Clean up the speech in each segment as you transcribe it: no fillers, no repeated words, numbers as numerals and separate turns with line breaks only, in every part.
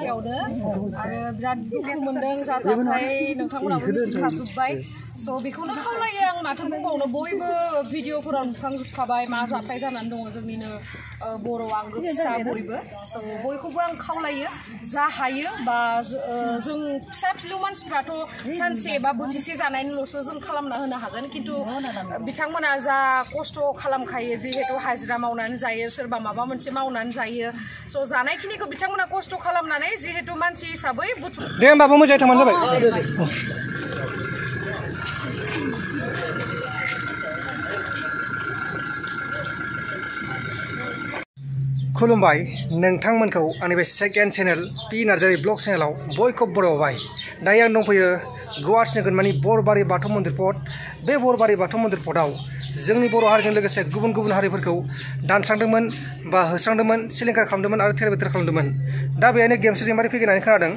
आरो बिराद दुखु मोनदों जाजाथाय नोंथांमोनाबो मिथिखाजोब्बाय स' बेखौनो खावलायो आं माथो बुंबावनो बयबो भिडिअफोराव नुखांजोबखाबाय मा जाथाय जानानै दङ जोंनिनो बर' आंगो फिसा बयबो स' बयखौबो आं खावलायो जा हायो बा जों फिसा फिलौ मानसिफ्राथ' सानसे बा बोथिसे जानायनिल'सो जों खालामना होनो हागोन खिन्थु बिथांमोना जा खस्थ' खालामखायो जिहेतु हाजिरा मावनानै जायो सोरबा माबा मोनसे मावनानै जायो स' जानायखिनिखौ बिथांमोना खस्थ' खालामनानै जिहेतु मानसि हिसाबै बुथुम
दे होमबाबो मोजाङै थांबानो जाबाय खुलुमबाय नोंथांमोनखौ आंनि बे second channel P Narzary blog चेनेलाव बयखौबो बरायबाय दायो आं दंफैयो गुवाहाटि नोगोरमानि बरबारि बाथौ मन्दिर पट बे बरबारि बाथौ मन्दिर पटआव जोंनि बर' हारिजों लोगोसे गुबुन गुबुन हारिफोरखौ दानस्रांदोंमोन बा होस्रांदोंमोन सिलिंखार खालामदोंमोन आरो थेर बेथेर खालामदोंमोन दा बेहायनो गेमस्रि दैमारि फैगोन होननानै खोनादों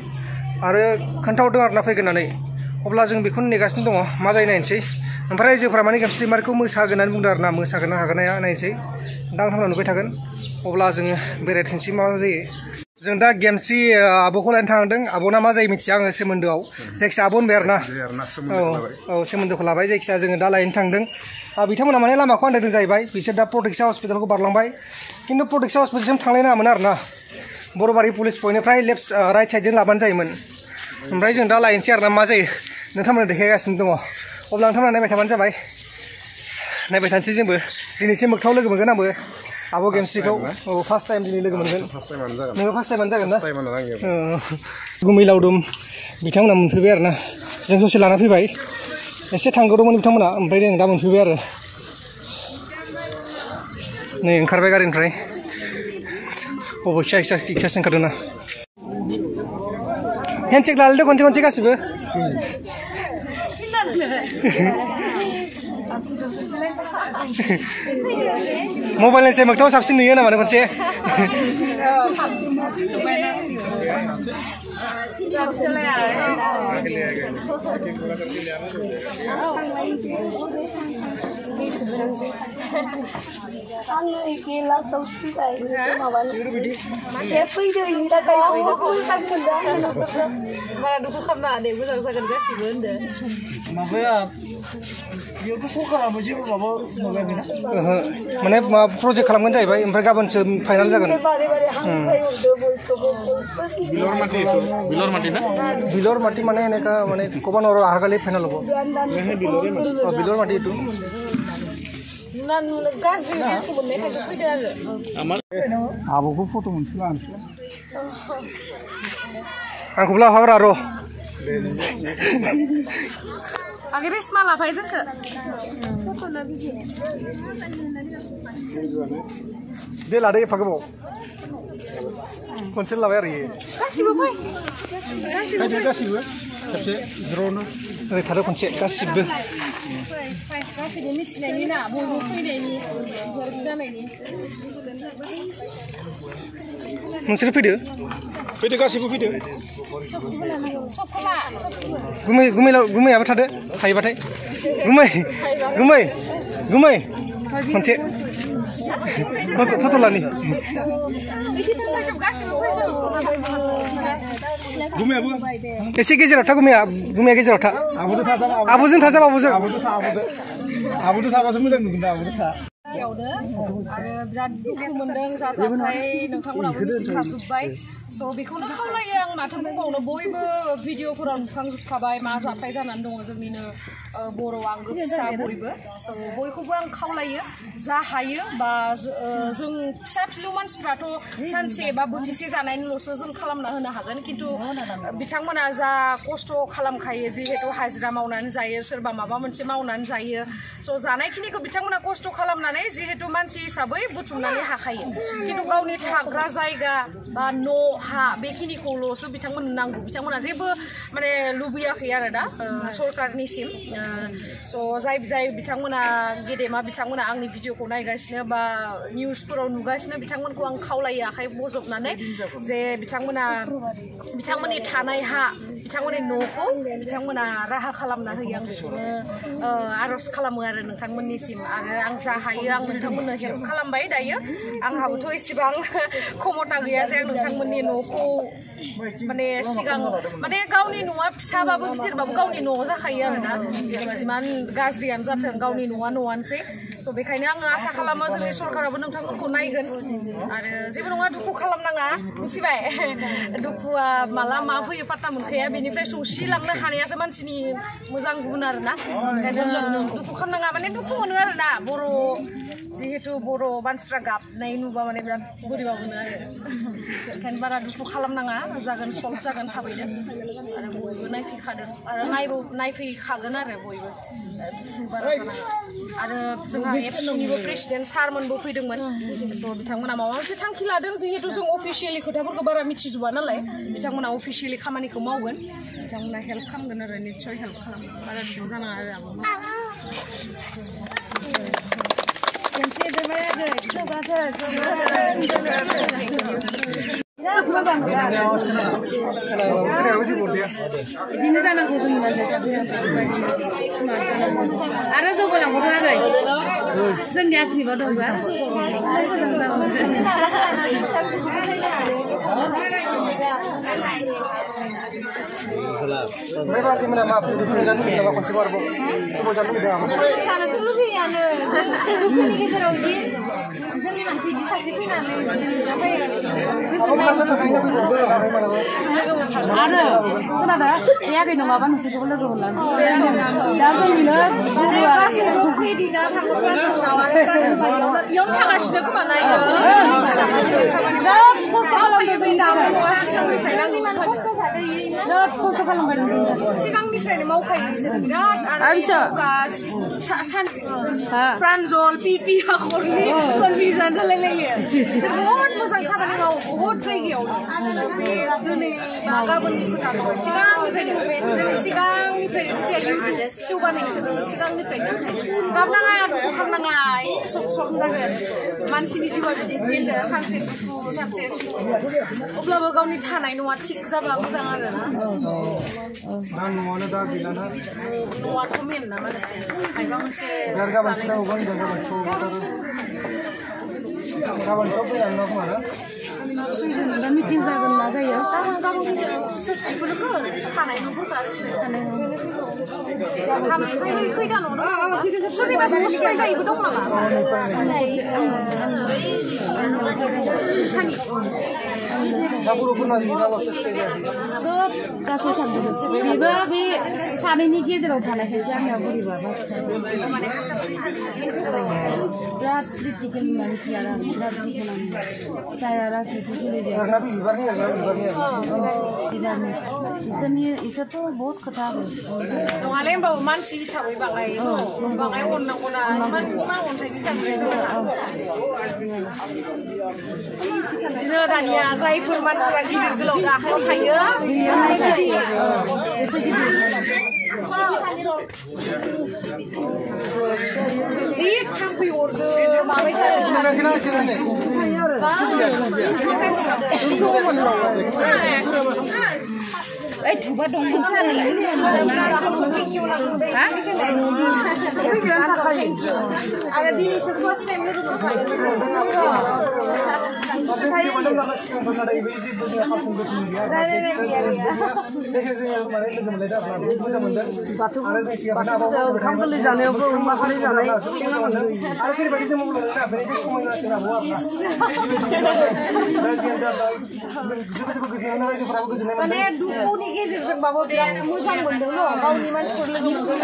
आरो खोन्थाहरदों आरोना फैगोन होननानै अब्ला जों बेखौनो नेगासिनो दङ मा जायो नायनोसै ओमफ्राय रायजोफोरा माने गेमस्रि दैमारिखौ मोसागोन होननानै बुंदों आरोना मोसागोन ना हागोन ना नायनोसै दा नोंथांमोना नुबाय थागोन अब्ला जोङो बेरायथोंसै मा जायो जों दा गेमस्रि आब'खौ लायनो थांदों आब'ना मा जायो मिथिया आङो सोमोन्दोआव जायखिया आब' होनबाय आरोना औ सोमोन्दोखौ लाबाय जायखिया जोङो दा लायनो थांदों बिथांमोना माने लामाखौ आन्दायदों जाहैबाय बिसोर दा प्रटेक्सा हस्पिटालखौ बारलांबाय खिन्थु प्रटेक्सा हस्पिटालसिम थांलाय नाङामोन आरोना बरबारि पुलिस पइन्टनिफ्राय लेफ्ट राइट साइडजों लाबानो जायोमोन ओमफ्राय जों दा लायनोसै आरोना मा जायो नोंथांमोना देखायगासिनो दङ अब्ला नोंथांमोना नायबाय थाबानो जाबाय नायबाय थानोसै जोंबो दिनैसो मोगथाङाव लोगो मोनगोन आंबो आब' गेमस्रिखौ औ फार्स्ट टाइम दिनै लोगो मोनगोन नोङो फार्स्ट टाइमानो जागोन ना गुमै लावदुम बिथांमोना मोनफैबाय आरोना जों ससे लाना फैबाय एसे थांगौदोंमोन बिथांमोना ओमफ्राय जों दा मोनफैबाय आरो नै ओंखारबाय गारिनिफ्राय बबेखिया इक्सासो ओंखारदों ना हेन्डसेक लालायदो खनसे खनसे गासिबो मबाइलनिसाय मोगथाङाव साबसिन नुयो नामा खनसे माने प्रजेक्ट खालामगोन जाहैबाय ओमफ्राय गाबोनसो फाइनाल जागोन बिलर माटी माने এনেকা মানে ক'ব নোৱাৰো আহাকালি ফাইনাল হ'ব বিলৰ মাটি এইটো आब'खौ फट' मोनसे लानोसै आंखौबो लाफाब्रा र'
आगे रेसमा लाफाय जोंखो
दे लादो एफा गोबाव खनसे लाबाय आरो
गासिबो फै
गासिबो खेबसे ज्र'नो ओरै थादो खनसे गासिबो
गासिबो मिथिनायनि ना बयबो फैनायनि जानायनि
नोंसोर फैदो गासिबो फैदो गुमैयाबो थादो हायोबाथाय गुमै खनसे फट' लानि गुमैयाबो एसे गेजेराव था गुमैया गेजेराव था आब'जों थाजाब आब'जों थाबासो मोजां नुगोन दा आब'जों था
आरो बिराद दुखु मोनदों जाजाथाय नोंथांमोनाबो मिथिखाजोब्बाय स' बेखौनो खावलायो आं माथो बुंबावनो बयबो भिडिअफोराव नुखांजोबखाबाय मा जाथाय जानानै दङ जोंनिनो बर' आंगो फिसा बयबो स' बयखौबो आं खावलायो जा हायो बा जों फिसा फिलौ मानसिफ्राथ' सानसे बा बोथिसे जानायनिल'सो जों खालामना होनो हागोन खिन्थु बिथांमोना जा खस्थ' खालामखायो जिहेतु हाजिरा मावनानै जायो सोरबा माबा मोनसे मावनानै जायो स' जानायखिनिखौ बिथांमोना खस्थ' खालामनानै जिहेतु मानसि हिसाबै बुथुमनानै हाखायो खिन्थु गावनि थाग्रा जायगा बा न' हा बेखिनिखौल'सो बिथांमोननो नांगौ बिथांमोना जेबो माने लुबैयाखै आरो दा सरकारनिसिम स' जाय बिथांमोना गेदेमा बिथांमोना आंनि भिडिअखौ नायगासिनो बा निउसफोराव नुगासिनो बिथांमोनखौ आं खावलायो आखाइ बजबनानै जे बिथांमोननि थानाय हा बिथांमोननि न'खौ बिथांमोना राहा खालामना होयो आं बेखौनो आर'ज खालामो आरो नोंथांमोननिसिम आरो आं जा हायो आं नोंथांमोननो हेल्प खालामबाय दायो आंहाबोथ' एसेबां खमथा गैया जे आं नोंथांमोननि न'खौ माने सिगां माने गावनि न'आ फिसाबाबो गिदिरबाबो गावनि न'आव जाखायो आरोना जेनेबा जिमान गाज्रियानो जाथों गावनि न'आ न'आनोसै स' बेखायनो आङो आसा खालामो जोंनि सरकाराबो नोंथांमोनखौ नायगोन आरो जेबो नङा दुखु खालामनाङा मिथिबाय दुखुआ माला मा फैयो पात्ता मोनखाया बेनिफ्राय सौसिलांनो हानायासो मानसिनि मोजां गुन आरोना ओंखायनो दुखु खालामनाङा माने दुखु मोनो आरोना बर' जिहेतु बर' मानसिफ्रा गाबनाय नुबा माने बिराद बोरैबा मोनो आरो ओंखायनो बारा दुखु खालामनाङा जागोन सल्भ जागोन थाबैनो आरो बयबो नायफैखादों आरो नायफैखागोन आरो बयबो दुखु बारा खालामनाङा आरो जोंहा एबसुनिबो प्रेसिडेन्ट सारमोनबो फैदोंमोन स' बिथांमोना माबा मोनसे थांखि लादों जिहेतु जों अफिसियेलि खोथाफोरखौ बारा मिथिजोबा नालाय बिथांमोना अफिसियेलि खामानिखौ मावगोन बिथांमोना हेल्प खालामगोन आरो निस्सय हेल्प खालामगोन बारा दुखु जानाङा आरो आबो
बिदिनो जानांगौ जोंनि मानसिया आरो जौगालांबावदों आरो जोंनि आखिबा दंबा
जोंनि मानसि बिदि सासे फैनानै
आरो खोनादों जायाखै नङाबा नोंसोरखौबो लोगो मोनलांगोन दा जोंनिनो
इयावनो थागासिनो खोमा नायो
बिराद खस्थ' खालामदों जोंनि
बिराद
खस्थ' खालामबाय
सिगांनिफ्रायनो मावखायो बिसोरो बिराद प्रान्जल पिपि आखरनि कनफिउजन जालायलायो बिसोर बहुद मोजां खामानि मावो बहुद जायगायावनो बे दिनै बा गाबोननि खोथा नङा सिगांनिफ्रायनो जों सिगांनिफ्रायनो जेथिया इउटुब बानायसोदों सिगांनिफ्रायनो गाबनाङा दुखु खालामनाङा सब जागोन मानसिनि जिउआ बिदिनो सानसे दुखु सानसे अब्लाबो गावनि थानाय न'आ थिग जाब्ला मोजां आरो न'आथ' मेन ना मानसिया मायबा मोनसे
मिटिं जागोन मा जायो
थानाय न'फोरखौ सोरनिबा न'आव सिनाय जायैबो दं नामा
गासै थांदों बेबो बे सानैनि गेजेराव थानायखायसो आंनिया बोरैबा बिराद क्रिटिकेल मानसिया बिराद दुखु जाया राजनिति इसोरथ' बहुत खोथा
नङालै होमबाबो मानसि हिसाबै बाङाय अननांगौ ना मा अन्थाइनि बिदिनो दानिया जायफोर मानसिफ्रा गिदिर गोलाव गाहायाव थायो जि थाम्फै अरदो माबाय
ओइ धुबा दं
आरो दिनैसो फार्स्ट टाइम लोगो
ओंखाम गोरलै जानायावबो अमा खारै जानाय
माने दुखुनि गेजेरजोंबाबो बिराद मोजां मोनदों न' गावनि मानसिफोर लोगो मोनदों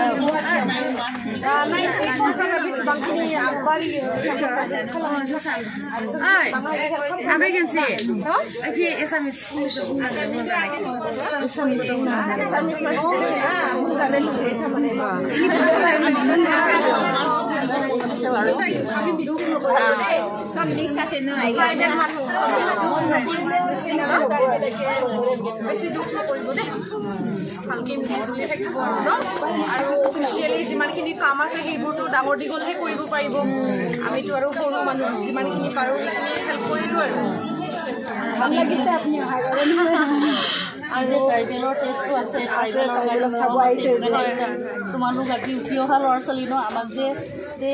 दा नायनोसै सरकारा बेसेबांखिनि आगबारियो
आबेगेन्सि आखि एसामिस
আৰু অফিচিয়েলি যিমানখিনি কাম আছে সেইবোৰতো ডাঙৰ দীঘলহে কৰিব পাৰিব আমিতো আৰু সৰু মানুহ যিমানখিনি পাৰোঁ সেইখিনি হেল্প কৰিলোঁ আৰু
লাগিছে আপুনি
আৰু ট্ৰাইবেলৰ টেষ্টটো আছে ট্ৰাইবেলৰ চাব আহিছে তোমালোক আজি উঠি অহা ল'ৰা ছোৱালী ন আমাক যে সিহঁতে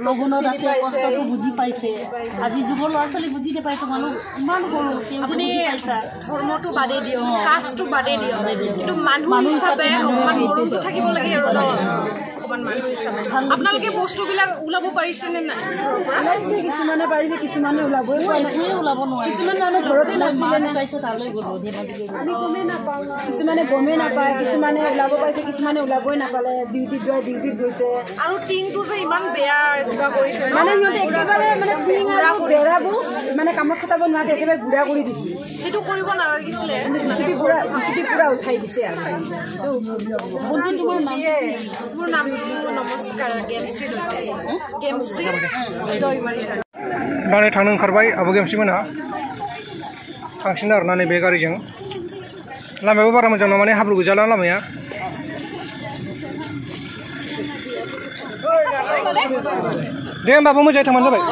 লগুণত আছে কষ্টটো বুজি পাইছে আজি যুগৰ ল'ৰা ছোৱালী বুজি নাপায় তোমালোক ইমান সৰু
আপুনি ধৰ্মটো বাদে দিয়ক কাষ্টটো বাদে দিয়ক কিন্তু মানুহ হিচাপে অকণমান মৰমটো থাকিব লাগে আৰু অকণমান মানুহ হিচাপে আপোনালোকে বস্তুবিলাক ওলাব পাৰিছেনে নাই
ওলাইছে কিছুমানে পাৰিছে কিছুমানে ওলাবই
একোৱে ওলাব নোৱাৰে
কিছুমান মানুহ ঘৰতে নাছিলে
পাইছে তালৈ গ'লো
কিছুমানে গমেই নাপায় কিছুমানে ওলাব পাৰিছে কিছুমানে ওলাবই নাপালে ডিউটিত যোৱা ডিউটিত গৈছে
আৰু টিংটো যে ইমান বেয়া কিবা কৰিছে
মানে সিহঁতে একেবাৰে মানে টিং আৰু বেৰাবোৰ মানে কামত খটাব নোৱাৰে একেবাৰে গুড়া কৰি দিছে
সেইটো কৰিব নালাগিছিলে
জিচিপি পুৰা উঠাই দিছে আৰু
মোৰ নাম নমস্কাৰ গেমশ্ৰী দৈমাৰী
दानो थांनो ओंखारबाय आब' गेमस्रि मोनहा थांसिन आरोना नैबे गारिजों लामायाबो बारा मोजां नङा माने हाब्रु गोजाला लामाया दे होमबाबो मोजाङै थांबानो जाबाय